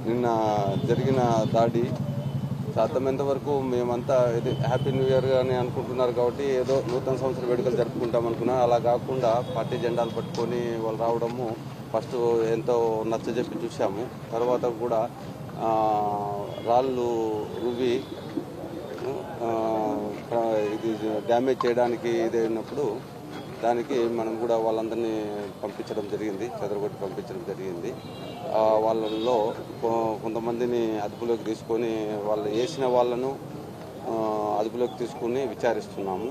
నిన్న జరిగిన దాడి సాధ్యమైనంత వరకు మేమంతా ఇది హ్యాపీ న్యూ ఇయర్ అని అనుకుంటున్నారు కాబట్టి ఏదో నూతన సంవత్సర వేడుకలు జరుపుకుంటాం అనుకున్నా. అలా కాకుండా పార్టీ జెండాలు పట్టుకొని వాళ్ళు రావడము ఫస్ట్ ఎంతో నచ్చజెప్పి చూసాము. తర్వాత కూడా రాళ్ళు రువి ఇది డ్యామేజ్ చేయడానికి ఇదైనప్పుడు దానికి మనం కూడా వాళ్ళందరినీ పంపించడం జరిగింది, చెదరగొట్టి పంపించడం జరిగింది. వాళ్ళల్లో కొంతమందిని అదుపులోకి తీసుకొని వాళ్ళు వేసిన వాళ్ళను అదుపులోకి తీసుకుని విచారిస్తున్నాము.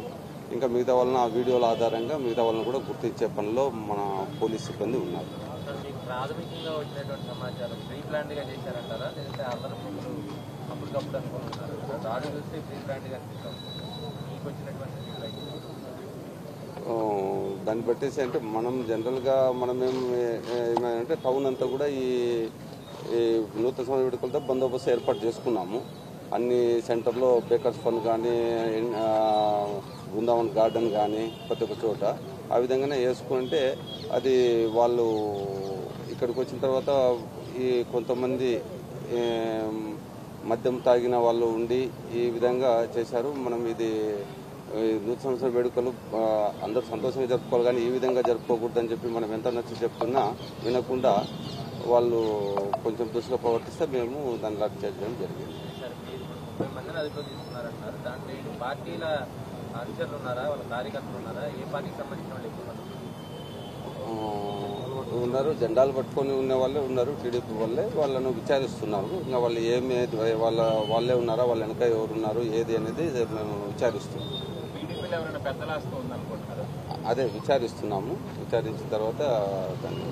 ఇంకా మిగతా వాళ్ళని ఆ వీడియోల ఆధారంగా మిగతా వాళ్ళని కూడా గుర్తించే పనిలో మన పోలీస్ సిబ్బంది ఉన్నారు. ప్రాథమికంగా వచ్చినటువంటి సమాచారం ప్రీ ప్లాన్డ్ గా చేశారంటారా, లేదంటే అందరూ అప్పటికప్పుడు అనుకుంటున్నారు? దాడి చూస్తే ప్రీ ప్లాన్డ్ గా అనిపిస్తాం. మీకు వచ్చినటువంటి దాన్ని బట్టేసి అంటే మనం జనరల్గా ఏమంటే టౌన్ అంతా కూడా ఈ నూతన సంవత్సర వేడుకలతో బందోబస్తు ఏర్పాటు చేసుకున్నాము. అన్ని సెంటర్లో బేకర్స్ ఫన్ కానీ బృందావన్ గార్డెన్ కానీ ప్రతి ఒక్క చోట ఆ విధంగానే వేసుకుంటే అది వాళ్ళు ఇక్కడికి వచ్చిన తర్వాత ఈ కొంతమంది మద్యం తాగిన వాళ్ళు ఉండి ఈ విధంగా చేశారు. మనం ఇది నూతన సంవత్సర వేడుకలు అందరూ సంతోషంగా జరుపుకోవాలి, కానీ ఈ విధంగా జరుపుకోకూడదని చెప్పి మనం ఎంత నచ్చి చెప్తున్నా వినకుండా వాళ్ళు కొంచెం దుస్తుగా ప్రవర్తిస్తే మేము దాన్ని లాక్ చేయడం జరిగింది. ఉన్నారు, జెండాలు పట్టుకొని ఉన్న వాళ్ళే ఉన్నారు, టీడీపీ వాళ్ళే. వాళ్ళను విచారిస్తున్నారు. ఇంకా వాళ్ళు వాళ్ళే ఉన్నారా, వాళ్ళ వెనక ఎవరున్నారు ఏది అనేది మేము విచారిస్తున్నాం. అదే విచారిస్తున్నాము. విచారించిన తర్వాత దాన్ని